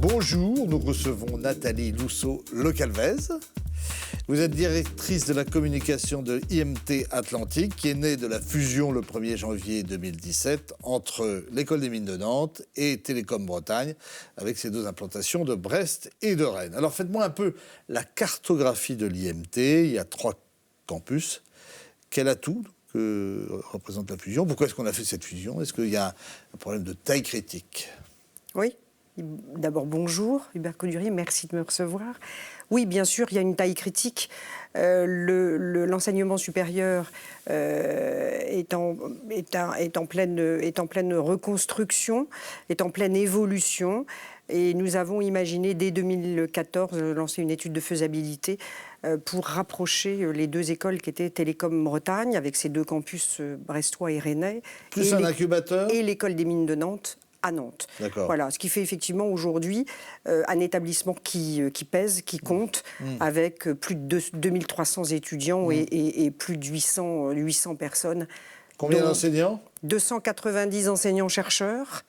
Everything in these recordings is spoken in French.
Bonjour, nous recevons Nathalie Lousseau-Le Calvez. Vous êtes directrice de la communication de IMT Atlantique, qui est née de la fusion le 1er janvier 2017 entre l'École des Mines de Nantes et Télécom Bretagne, avec ses deux implantations de Brest et de Rennes. Alors faites-moi un peu la cartographie de l'IMT. Il y a 3 campus. Quel atout que représente la fusion? Pourquoi est-ce qu'on a fait cette fusion? Est-ce qu'il y a un problème de taille critique? Oui. D'abord, bonjour, Hubert Coudurier, merci de me recevoir. Oui, bien sûr, il y a une taille critique. L'enseignement supérieur est en pleine reconstruction, est en pleine évolution. Et nous avons imaginé, dès 2014, lancer une étude de faisabilité pour rapprocher les deux écoles qui étaient Télécom Bretagne, avec ses 2 campus brestois et rennais. Plus un incubateur. Et l'École des Mines de Nantes à Nantes. Voilà, ce qui fait effectivement aujourd'hui un établissement qui pèse, qui compte, avec plus de 2300 étudiants et plus de 800 personnes. Combien d'enseignants? 290 enseignants-chercheurs.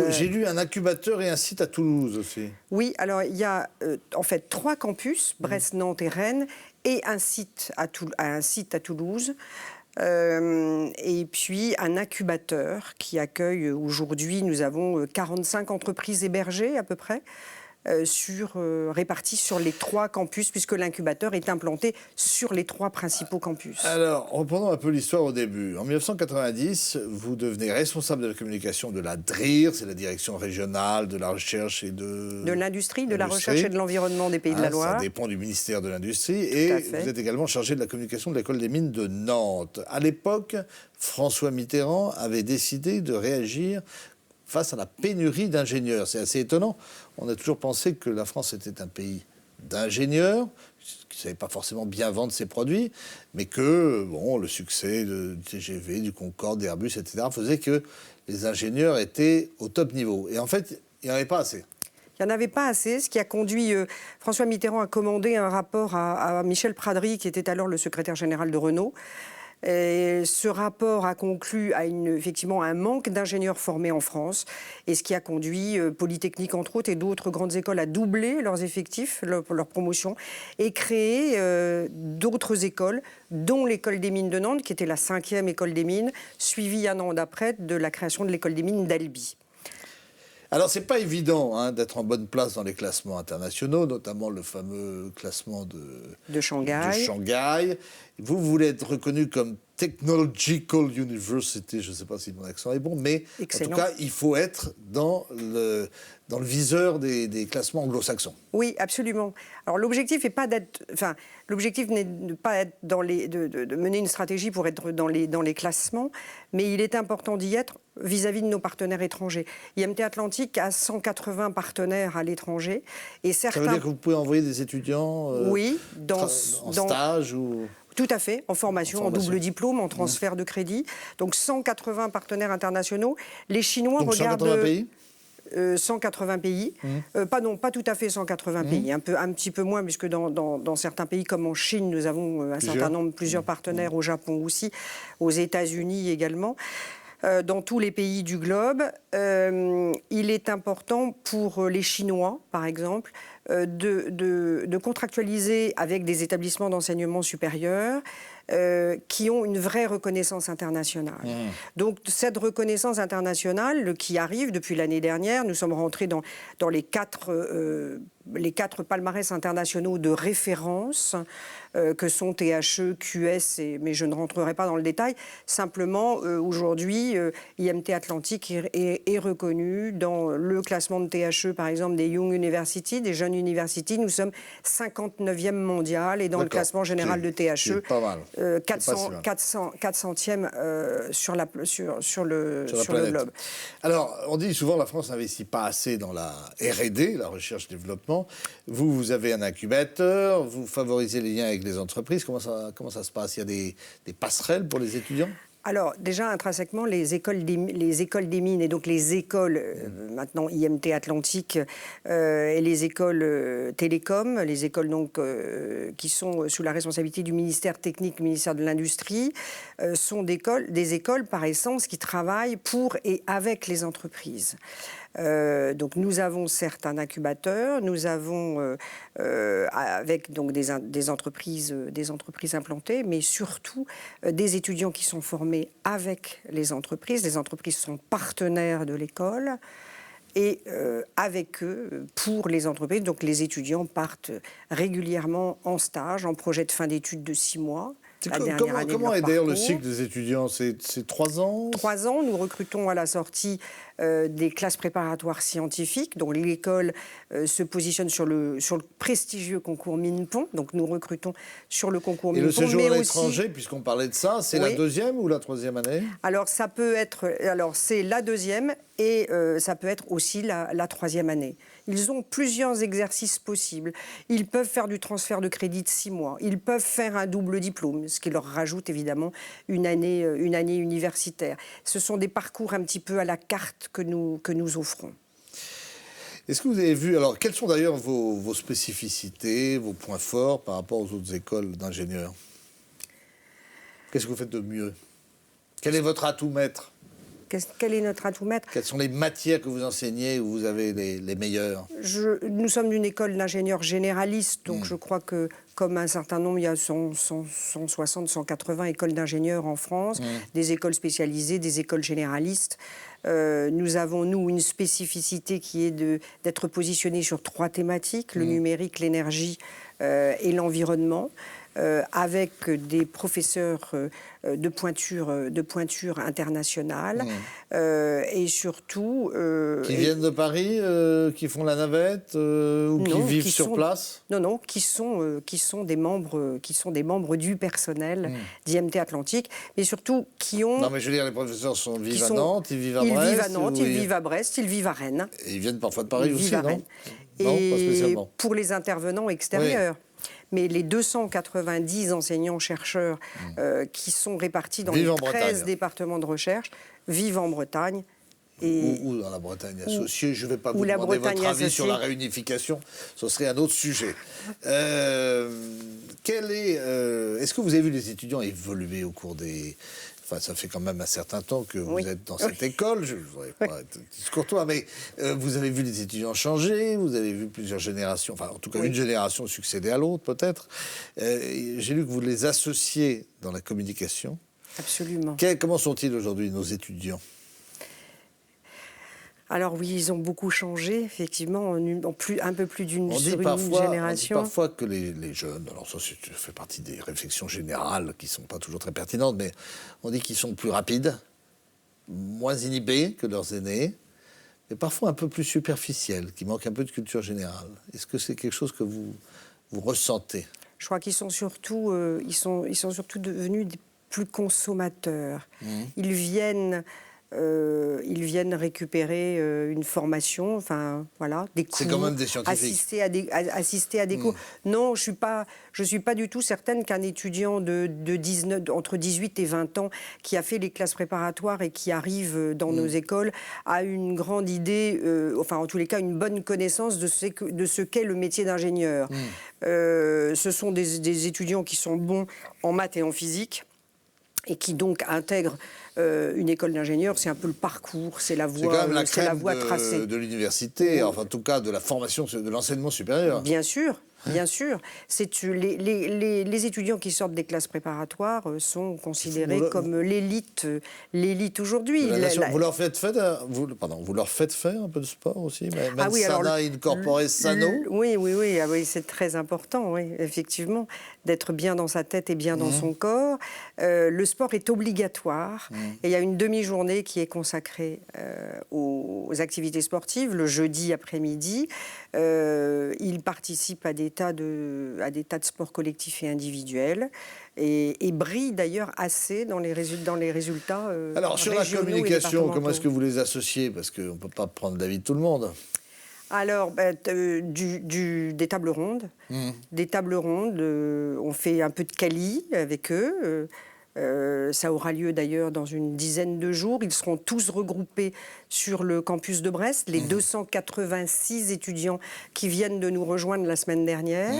J'ai lu un incubateur et un site à Toulouse aussi. Oui, alors il y a en fait 3 campus, Brest, Nantes et Rennes, et un site à Toulouse. Et puis un incubateur qui accueille aujourd'hui, nous avons 45 entreprises hébergées à peu près, réparties sur les 3 campus, puisque l'incubateur est implanté sur les 3 principaux campus. Alors, reprenons un peu l'histoire au début. En 1990, vous devenez responsable de la communication de la DRIR, c'est la direction régionale de la recherche et de l'industrie, de la recherche et de l'environnement des Pays de la Loire. Ça dépend du ministère de l'Industrie. Et vous êtes également chargé de la communication de l'École des Mines de Nantes. À l'époque, François Mitterrand avait décidé de réagir face à la pénurie d'ingénieurs. C'est assez étonnant. On a toujours pensé que la France était un pays d'ingénieurs, qui ne savait pas forcément bien vendre ses produits, mais que le succès du TGV, du Concorde, d'Airbus, etc., faisait que les ingénieurs étaient au top niveau. Et en fait, il n'y en avait pas assez. Il n'y en avait pas assez, ce qui a conduit François Mitterrand à commander un rapport à Michel Pradry, qui était alors le secrétaire général de Renault. Et ce rapport a conclu à effectivement un manque d'ingénieurs formés en France, et ce qui a conduit Polytechnique entre autres et d'autres grandes écoles à doubler leurs effectifs, leur promotion, et créer d'autres écoles, dont l'École des Mines de Nantes, qui était la 5e école des mines, suivie un an d'après de la création de l'École des Mines d'Albi. Alors, c'est pas évident d'être en bonne place dans les classements internationaux, notamment le fameux classement de Shanghai. Vous voulez être reconnu comme Technological University, je ne sais pas si mon accent est bon, mais excellent. En tout cas, il faut être dans le viseur des classements anglo-saxons. Oui, absolument. Alors l'objectif n'est pas d'être, l'objectif n'est pas être de mener une stratégie pour être dans les classements, mais il est important d'y être vis-à-vis de nos partenaires étrangers. IMT Atlantique a 180 partenaires à l'étranger, et certains. Ça veut dire que vous pouvez envoyer des étudiants oui, en stage ou. Tout à fait, en formation, en double diplôme, en transfert de crédit. Donc 180 partenaires internationaux. Les Chinois regardent... 180 pays 180 pays. Pas tout à fait 180 pays, un petit peu moins, puisque dans certains pays comme en Chine, nous avons plusieurs partenaires, au Japon aussi, aux États-Unis également. Dans tous les pays du globe, il est important pour les Chinois, par exemple, de contractualiser avec des établissements d'enseignement supérieur qui ont une vraie reconnaissance internationale. Donc cette reconnaissance internationale qui arrive depuis l'année dernière, nous sommes rentrés dans les 4 palmarès internationaux de référence que sont THE, QS, mais je ne rentrerai pas dans le détail. Simplement, aujourd'hui, IMT Atlantique est reconnu dans le classement de THE, par exemple, des Young University, des jeunes universities. Nous sommes 59e mondial, et dans le classement général de THE, 400e sur le globe. Alors, on dit souvent que la France n'investit pas assez dans la R&D, la recherche-développement. Vous avez un incubateur, vous favorisez les liens avec les entreprises. Comment ça se passe? Il y a des passerelles pour les étudiants? Alors, déjà, intrinsèquement, les écoles des mines, et donc les écoles, maintenant IMT Atlantique, et les écoles télécom, les écoles donc, qui sont sous la responsabilité du ministère technique, du ministère de l'Industrie, sont des écoles par essence qui travaillent pour et avec les entreprises. Donc nous avons certes un incubateur, nous avons avec donc des entreprises implantées, mais surtout des étudiants qui sont formés avec les entreprises. Les entreprises sont partenaires de l'école. Et avec eux, pour les entreprises, donc les étudiants partent régulièrement en stage, en projet de fin d'études de 6 mois. Comment est d'ailleurs le cycle des étudiants? C'est 3 ans? 3 ans, nous recrutons à la sortie des classes préparatoires scientifiques, dont l'école se positionne sur le prestigieux concours Minpon. Donc nous recrutons sur le concours Minpon. Et le séjour à l'étranger, puisqu'on parlait de ça, c'est la 2e ou la 3e année? Alors ça peut être, c'est la 2e et ça peut être aussi la 3e année. Ils ont plusieurs exercices possibles. Ils peuvent faire du transfert de crédit de 6 mois. Ils peuvent faire un double diplôme, ce qui leur rajoute évidemment une année universitaire. Ce sont des parcours un petit peu à la carte que nous offrons. Est-ce que vous avez vu, alors quelles sont d'ailleurs vos spécificités, vos points forts par rapport aux autres écoles d'ingénieurs? Qu'est-ce que vous faites de mieux? Quel est votre atout maître? Quel est notre atout maître? Quelles sont les matières que vous enseignez où vous avez les meilleures? Nous sommes une école d'ingénieurs généralistes, donc je crois que, comme un certain nombre, il y a 160, 180 écoles d'ingénieurs en France, des écoles spécialisées, des écoles généralistes. Nous avons, nous, une spécificité qui est d'être positionnés sur 3 thématiques, le numérique, l'énergie et l'environnement. Avec des professeurs de pointure internationale et surtout... qui viennent de Paris, qui font la navette ou qui vivent sur place? Non, qui sont des membres du personnel d'IMT Atlantique, mais surtout qui ont... Non, mais je veux dire, les professeurs vivent à Nantes, ils vivent à Brest? Ils vivent à Nantes, ils vivent à Brest, ils vivent à Rennes. Et ils viennent parfois de Paris aussi, non? Non, pas spécialement. Pour les intervenants extérieurs. Oui. Mais les 290 enseignants-chercheurs qui sont répartis dans les 13 départements de recherche vivent en Bretagne. Ou dans la Bretagne associée. Je ne vais pas vous demander votre avis sur la réunification, ce serait un autre sujet. Est-ce que vous avez vu les étudiants évoluer au cours des... Enfin, ça fait quand même un certain temps que vous êtes dans cette école, je ne voudrais pas être discourtois, mais vous avez vu les étudiants changer, vous avez vu plusieurs générations, enfin en tout cas une génération succéder à l'autre peut-être. J'ai lu que vous les associez dans la communication. Absolument. Comment sont-ils aujourd'hui nos étudiants ? Alors oui, ils ont beaucoup changé, effectivement, un peu plus d'une génération. On dit parfois que les jeunes, alors ça fait partie des réflexions générales qui ne sont pas toujours très pertinentes, mais on dit qu'ils sont plus rapides, moins inhibés que leurs aînés, mais parfois un peu plus superficiels, qui manquent un peu de culture générale. Est-ce que c'est quelque chose que vous ressentez ? Je crois qu'ils sont surtout, surtout devenus plus consommateurs. Ils viennent récupérer une formation, enfin voilà, des cours. C'est quand même des scientifiques. Assister à des cours. Non, je suis pas du tout certaine qu'un étudiant entre 18 et 20 ans qui a fait les classes préparatoires et qui arrive dans nos écoles a une grande idée, enfin en tous les cas une bonne connaissance de ce qu'est le métier d'ingénieur. Ce sont des étudiants qui sont bons en maths et en physique et qui donc intègrent une école d'ingénieur. C'est un peu le parcours, c'est la voie tracée. De l'université, enfin en tout cas de la formation, de l'enseignement supérieur. Bien sûr. Bien sûr, les étudiants qui sortent des classes préparatoires sont considérés comme l'élite aujourd'hui. Vous leur faites faire un peu de sport aussi, même Sana Incorpore Sano. Oui, c'est très important, oui, effectivement, d'être bien dans sa tête et bien dans son corps. Le sport est obligatoire et il y a une demi-journée qui est consacrée aux activités sportives, le jeudi après-midi. Ils participent à des tas de sports collectifs et individuels et brillent d'ailleurs assez dans les résultats Alors sur la communication, comment est-ce que vous les associez? Parce qu'on ne peut pas prendre l'avis de tout le monde. Alors, des tables rondes. Des tables rondes, on fait un peu de quali avec eux. Ça aura lieu d'ailleurs dans une dizaine de jours. Ils seront tous regroupés sur le campus de Brest, les 286 étudiants qui viennent de nous rejoindre la semaine dernière.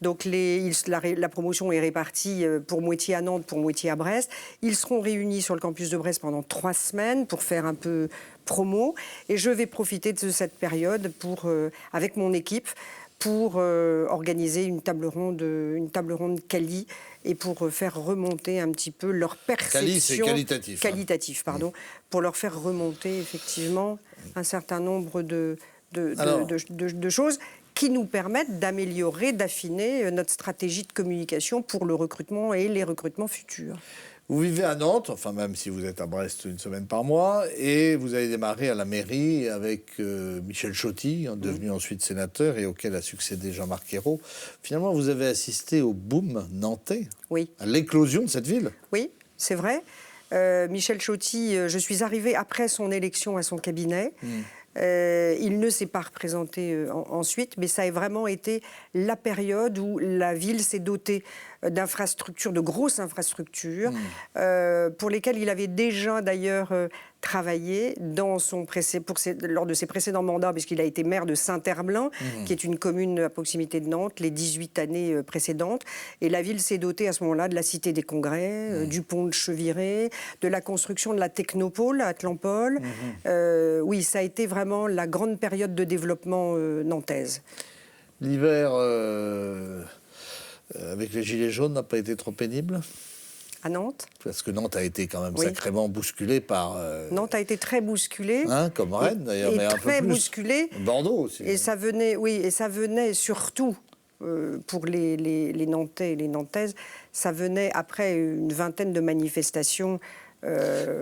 Donc la promotion est répartie pour moitié à Nantes, pour moitié à Brest. Ils seront réunis sur le campus de Brest pendant 3 semaines pour faire un peu promo. Et je vais profiter de cette période avec mon équipe pour organiser une table ronde quali et pour faire remonter un petit peu leur perception... Quali, c'est qualitatif. Qualitatif, pardon. Pour leur faire remonter, effectivement, un certain nombre de choses qui nous permettent d'améliorer, d'affiner notre stratégie de communication pour le recrutement et les recrutements futurs. Vous vivez à Nantes, enfin même si vous êtes à Brest une semaine par mois, et vous avez démarré à la mairie avec Michel Chauty, devenu ensuite sénateur et auquel a succédé Jean-Marc Ayrault. Finalement, vous avez assisté au boom nantais, à l'éclosion de cette ville. Oui, c'est vrai. Michel Chauty, je suis arrivée après son élection à son cabinet. Il ne s'est pas représenté ensuite, mais ça a vraiment été la période où la ville s'est dotée d'infrastructures, de grosses infrastructures, pour lesquelles il avait déjà d'ailleurs travaillé lors de ses précédents mandats, puisqu'il a été maire de Saint-Herblain, qui est une commune à proximité de Nantes, les 18 années précédentes. Et la ville s'est dotée à ce moment-là de la Cité des Congrès, du pont de Cheviré, de la construction de la Technopole à Atlampol. Oui, ça a été vraiment la grande période de développement nantaise. L'hiver, avec les Gilets jaunes, n'a pas été trop pénible ? À Nantes ? Parce que Nantes a été quand même sacrément bousculée par... Nantes a été très bousculée. Comme Rennes, d'ailleurs, mais un peu plus. Très bousculée. Bordeaux aussi. Et ça venait surtout, pour les Nantais et les Nantaises, ça venait après une vingtaine de manifestations...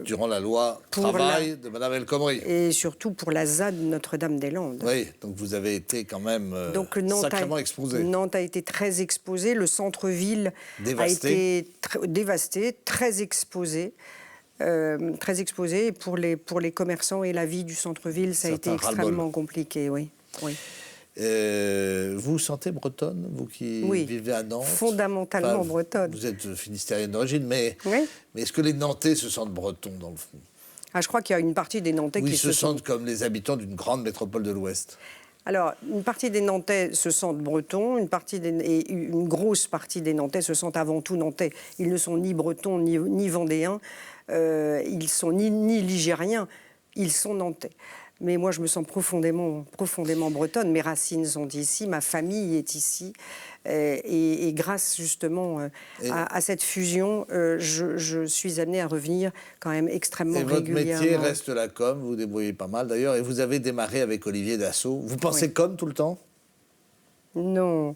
durant la loi travail de Mme El Khomri. Et surtout pour la ZAD Notre-Dame-des-Landes. Oui, donc vous avez été quand même sacrément exposé. Nantes a été très exposé, le centre-ville a été dévasté, très exposé. Et pour les commerçants et la vie du centre-ville, ça a été extrêmement compliqué, oui. Vous vous sentez bretonne, vous qui vivez à Nantes ? Fondamentalement bretonne. Vous êtes finistérienne d'origine, mais est-ce que les Nantais se sentent bretons dans le fond ? Je crois qu'il y a une partie des Nantais qui se sentent comme les habitants d'une grande métropole de l'Ouest. Alors, une partie des Nantais se sentent bretons, et une grosse partie des Nantais se sentent avant tout nantais. Ils ne sont ni bretons ni vendéens, ils sont ni ligériens, ils sont nantais. Mais moi, je me sens profondément bretonne. Mes racines sont ici, ma famille est ici. Et grâce justement à cette fusion, je suis amenée à revenir quand même extrêmement régulièrement. Et votre métier reste la com, vous vous débrouillez pas mal d'ailleurs. Et vous avez démarré avec Olivier Dassault. Vous pensez com tout le temps ? Non.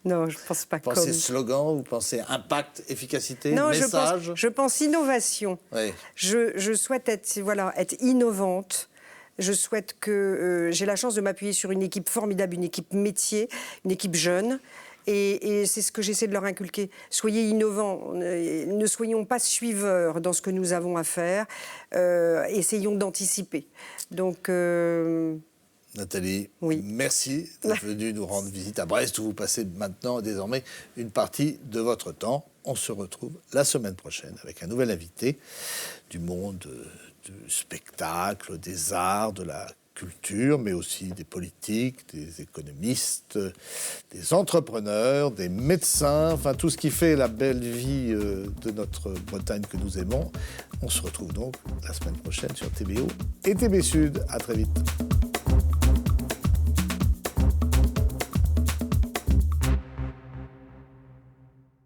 Non, je ne pense pas com. Vous pensez slogan, vous pensez impact, efficacité, message ? Je pense innovation. Oui. Je souhaite être innovante. Je souhaite que... j'ai la chance de m'appuyer sur une équipe formidable, une équipe métier, une équipe jeune. Et c'est ce que j'essaie de leur inculquer. Soyez innovants, ne soyons pas suiveurs dans ce que nous avons à faire. Essayons d'anticiper. Donc... Nathalie, merci d'être venue nous rendre visite à Brest, où vous passez maintenant désormais une partie de votre temps. On se retrouve la semaine prochaine avec un nouvel invité du monde du spectacle, des arts, de la culture, mais aussi des politiques, des économistes, des entrepreneurs, des médecins, enfin tout ce qui fait la belle vie de notre Bretagne que nous aimons. On se retrouve donc la semaine prochaine sur TBO et TB Sud. À très vite.